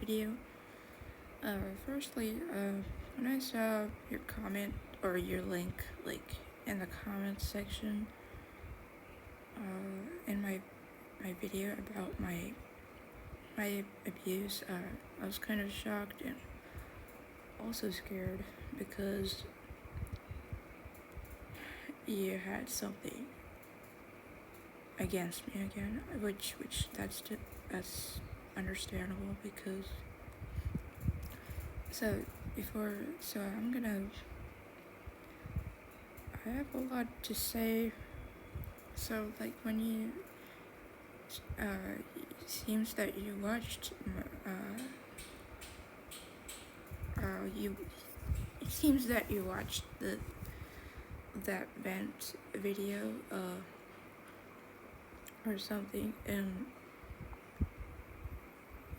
video. Firstly, when I saw your comment or your link, like in the comments section, in my video about my abuse, I was kind of shocked and also scared because you had something against me again, which that's understandable because so I have a lot to say. So like when you seems that you watched you it seems that you watched that vent video or something, and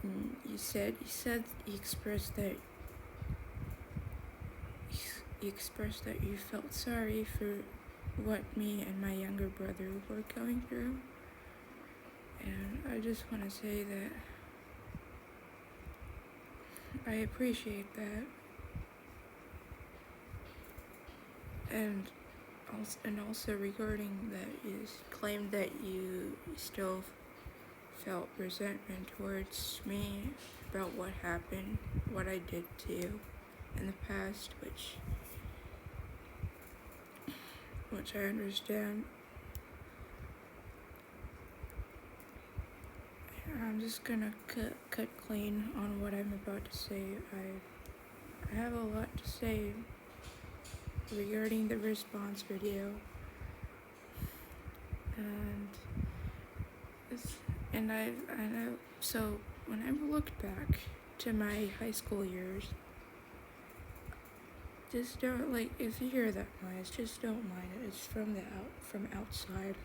you expressed that you felt sorry for what me and my younger brother were going through. And I just want to say that I appreciate that, and also regarding that, you claimed that you still felt resentment towards me about what happened, what I did to you in the past, which I understand. I'm just gonna cut clean on what I'm about to say. I have a lot to say regarding the response video, and I know. So when I looked back to my high school years, just don't, like, if you hear that noise, just don't mind it. It's from outside,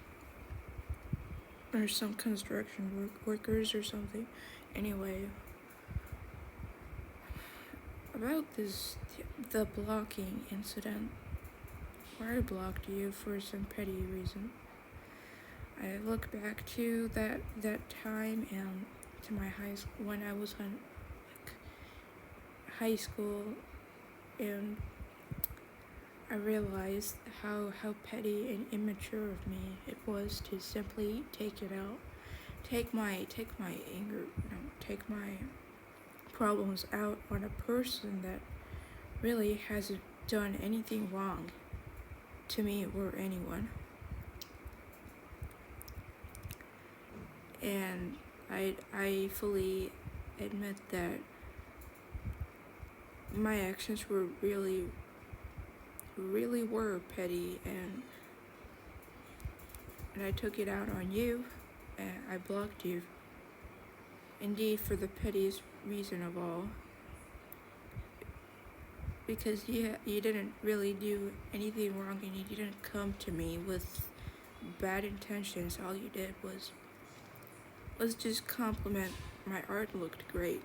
or some construction workers or something. Anyway, about the blocking incident, where I blocked you for some petty reason. I look back to that time and to my high school, when I was in high school, and I realized how petty and immature of me it was to simply take it out, take my anger, take my problems out on a person that really hasn't done anything wrong to me or anyone. And I fully admit that my actions were really were petty, and I took it out on you, and I blocked you. Indeed, for the pettiest reason of all, because you didn't really do anything wrong, and you didn't come to me with bad intentions. All you did was just compliment my art looked great,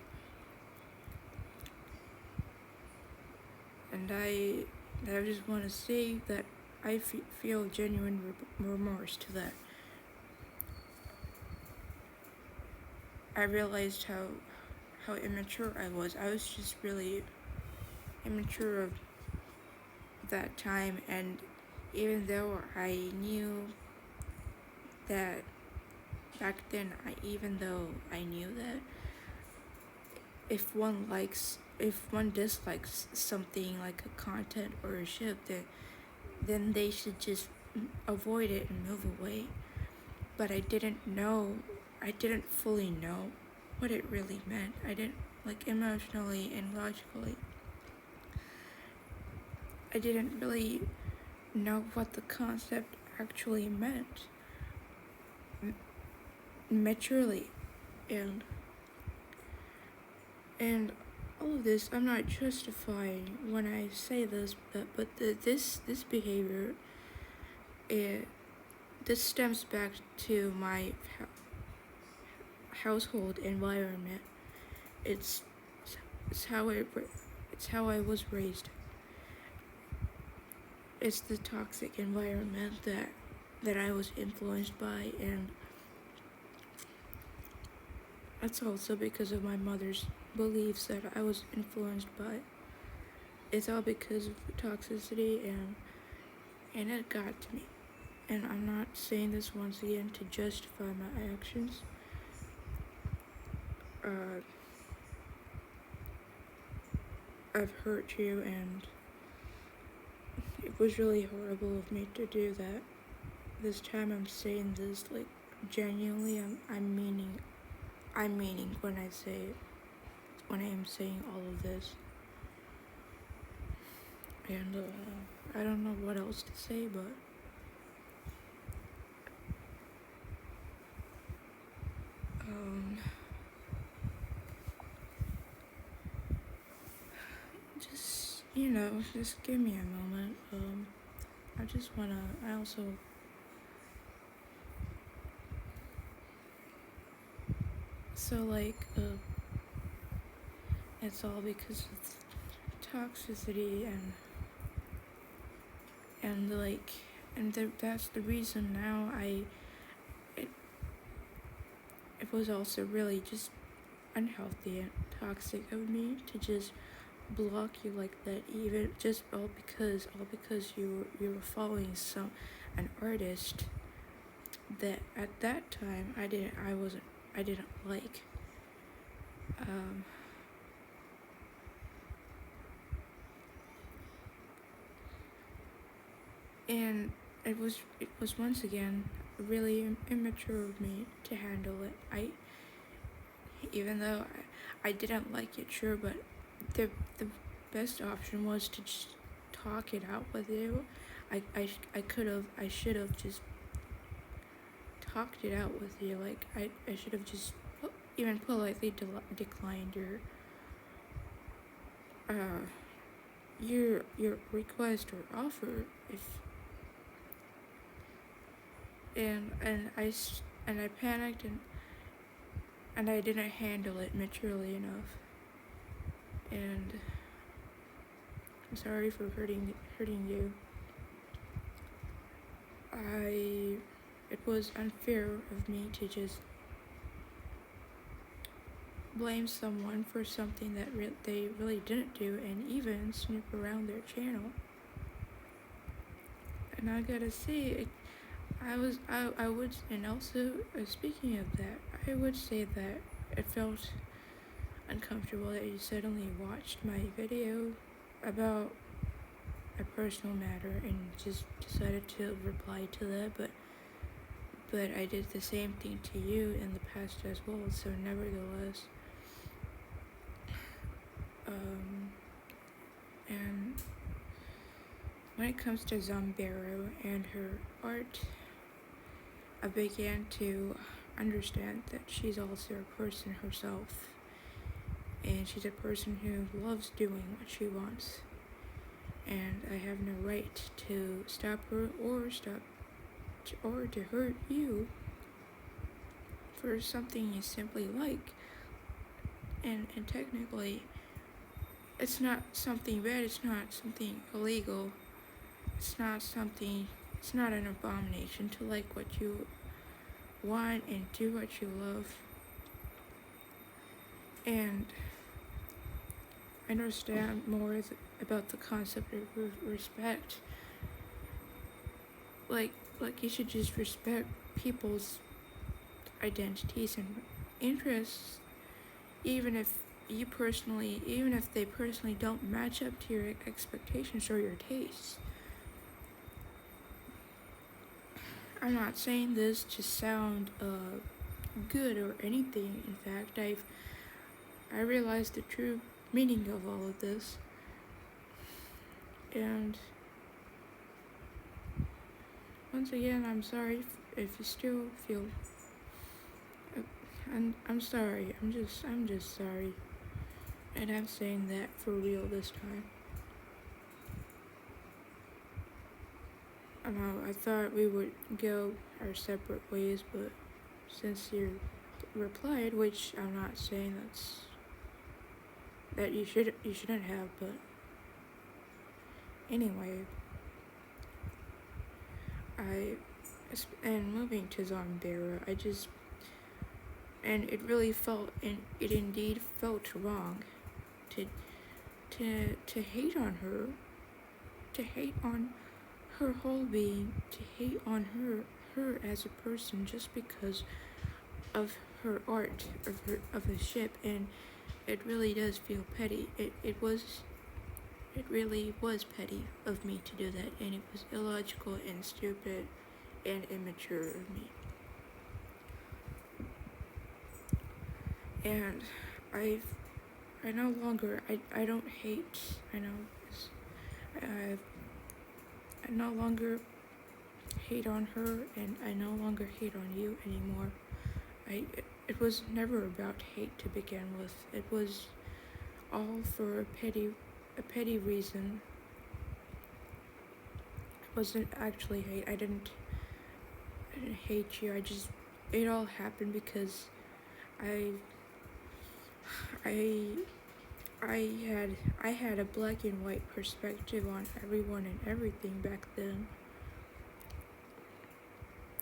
and I just want to say that I feel genuine remorse to that. I realized how immature I was. I was just really immature of that time, and even though I knew that back then, even though I knew that if one dislikes something like a content or a ship, then they should just avoid it and move away. But I didn't fully know what it really meant. I didn't, like, emotionally and logically, I didn't really know what the concept actually meant maturely, and all of this, I'm not justifying when I say this, but this behavior, this stems back to my household environment. It's how I was raised. It's the toxic environment that I was influenced by, and It's also because of my mother's beliefs that I was influenced by. It's all because of toxicity, and it got to me. And I'm not saying this once again to justify my actions. I've hurt you, and it was really horrible of me to do that. This time I'm saying this like genuinely. I'm meaning when I am saying all of this. And I don't know what else to say, but just just give me a moment. I also so like it's all because of toxicity and like that's the reason now it was also really just unhealthy and toxic of me to just block you like that, even just all because you were following an artist that at that time I didn't like. And it was once again really immature of me to handle it. Even though I didn't like it, sure, but the best option was to just talk it out with you. I should have just talked it out with you. Like I should have just even politely declined your request or offer and I panicked and I didn't handle it maturely enough. And I'm sorry for hurting you. It was unfair of me to just blame someone for something that they really didn't do, and even snoop around their channel. And I gotta say, I would, and also speaking of that, I would say that it felt uncomfortable that you suddenly watched my video about a personal matter and just decided to reply to that, but I did the same thing to you in the past as well, so nevertheless. And when it comes to Zombero and her art, I began to understand that she's also a person herself, and she's a person who loves doing what she wants, and I have no right to stop her or to hurt you for something you simply like. And technically, it's not something bad, it's not something illegal, it's not an abomination to like what you want and do what you love. And I understand more about the concept of respect. Like you should just respect people's identities and interests, even if they personally don't match up to your expectations or your tastes. I'm not saying this to sound good or anything. In fact, I realized the true meaning of all of this, and once again, I'm sorry if you still feel. I'm sorry. I'm just sorry, and I'm saying that for real this time. I thought we would go our separate ways, but since you replied, which I'm not saying that you shouldn't have, but anyway, and moving to Zombero, and it really felt, and it indeed felt wrong to hate on her, to hate on her whole being, to hate on her as a person just because of her art, of the ship. And it really does feel petty. It really was petty of me to do that, and it was illogical and stupid and immature of me. And I no longer, I don't hate, I no longer hate on her, and I no longer hate on you anymore. It was never about hate to begin with. It was all for a petty reason. It wasn't actually hate. I didn't hate you. It all happened because I had a black and white perspective on everyone and everything back then.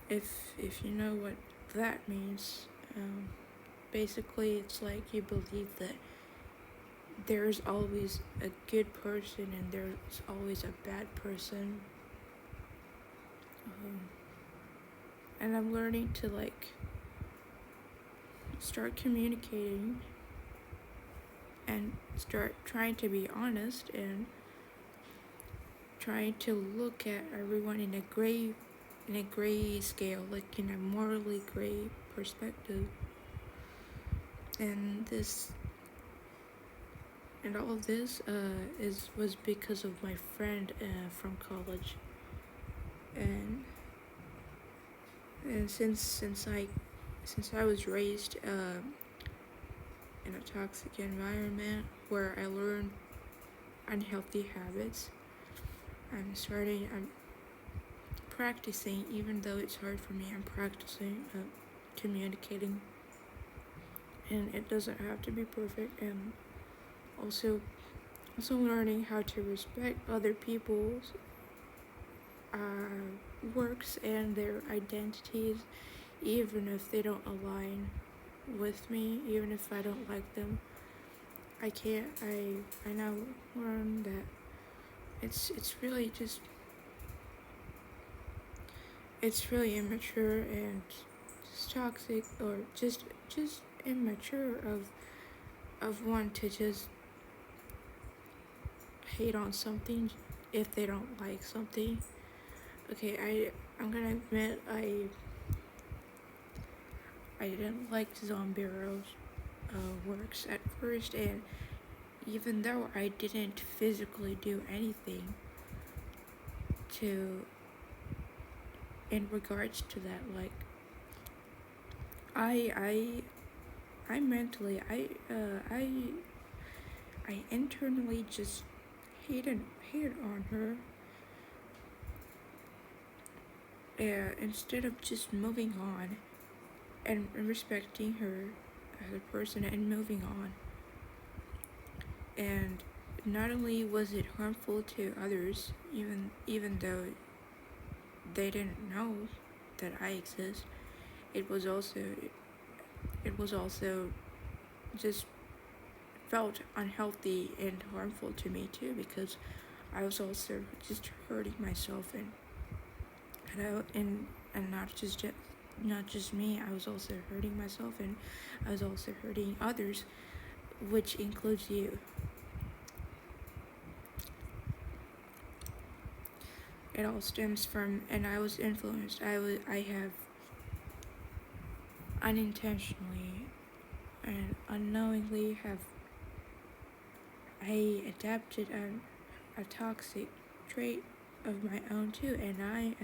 If you know what that means, basically it's like you believe that there's always a good person and there's always a bad person. And I'm learning to start communicating and start trying to be honest and trying to look at everyone in a gray scale, like in a morally gray perspective. And all of this was because of my friend from college. And since I was raised in a toxic environment where I learned unhealthy habits, I'm practicing, even though it's hard for me, I'm practicing communicating. And it doesn't have to be perfect, and also learning how to respect other people's works and their identities, even if they don't align with me, even if I don't like them. I now learn that it's really immature and just toxic, or just immature of one to just hate on something if they don't like something. Okay, I'm gonna admit I didn't like Zombiro's works at first, and even though I didn't physically do anything in regards to that, like I mentally I internally just hated on her. Instead of just moving on and respecting her as a person and moving on. And not only was it harmful to others, even though they didn't know that I exist, it was also just felt unhealthy and harmful to me too, because I was also just hurting myself and not just me. I was also hurting myself, and I was also hurting others, which includes you. It all stems from, and I was influenced. I have unintentionally and unknowingly I adapted a toxic trait of my own too, and I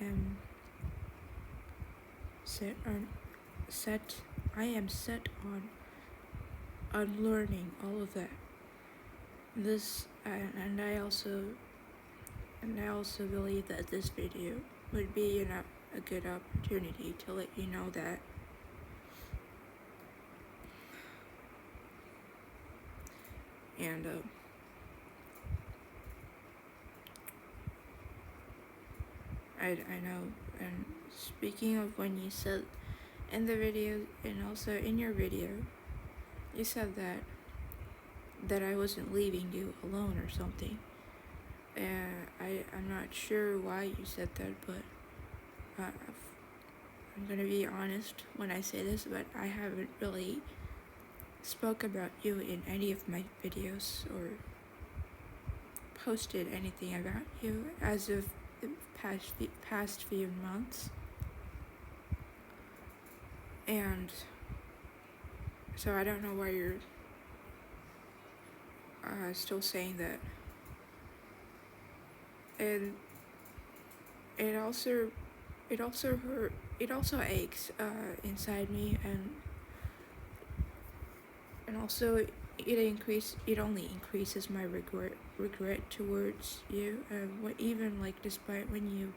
am set on unlearning all of that. And I also believe that this video would be a good opportunity to let you know that. And I know. And speaking of when you said in the video and also in your video, you said that I wasn't leaving you alone or something. And I'm not sure why you said that, but I'm gonna be honest when I say this, but I haven't really spoke about you in any of my videos or posted anything about you as of the past few months. And so I don't know why you're still saying that. And it also hurt. It also aches inside me, and also it only increases my regret towards you. Even like despite when you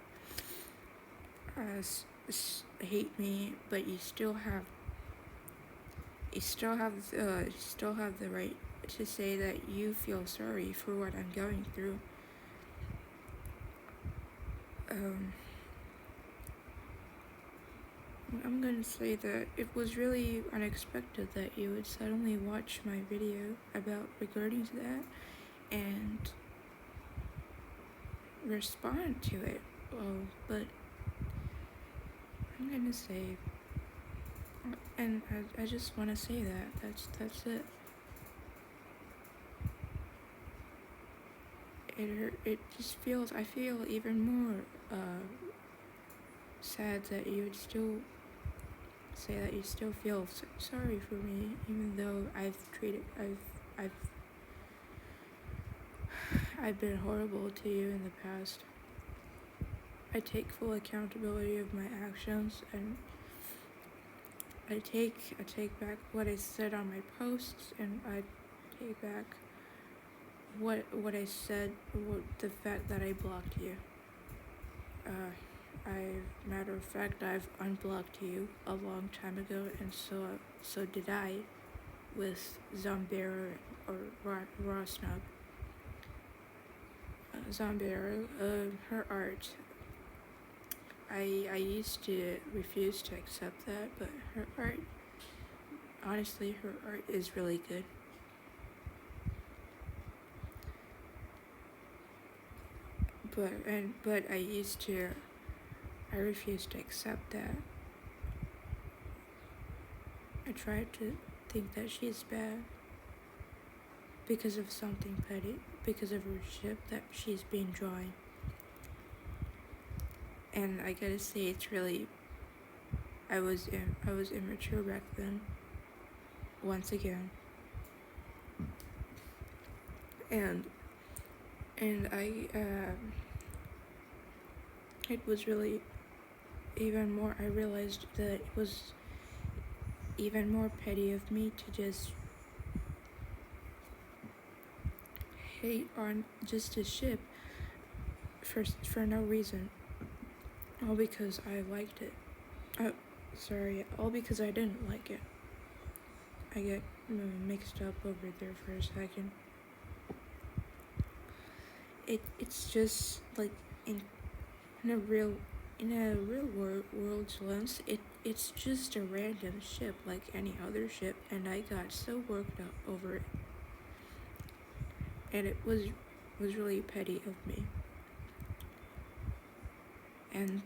hate me, but you still have the right to say that you feel sorry for what I'm going through. I'm gonna say that it was really unexpected that you would suddenly watch my video about regarding to that and respond to it. But I'm gonna say, and I just want to say that that's it. It just feels, I feel even more sad that you would still say that you still feel sorry for me, even though I've been horrible to you in the past. I take full accountability of my actions, and I take back what I said on my posts, and I take back what I said, the fact that I blocked you. Matter of fact, I've unblocked you a long time ago, and so did I with Zombera or Rosnub. Zombera, her art, I used to refuse to accept that, but her art, honestly, her art is really good. But I refused to accept that. I tried to think that she's bad because of something petty, because of her ship that she's been drawing. And I gotta say, it's really, I was immature back then, once again. And it was really even more, I realized that it was even more petty of me to just hate on just a ship for no reason, all because I liked it. All because I didn't like it. I get mixed up over there for a second. It's just like in a real world's lens, it's just a random ship like any other ship, and I got so worked up over it, and it was really petty of me. And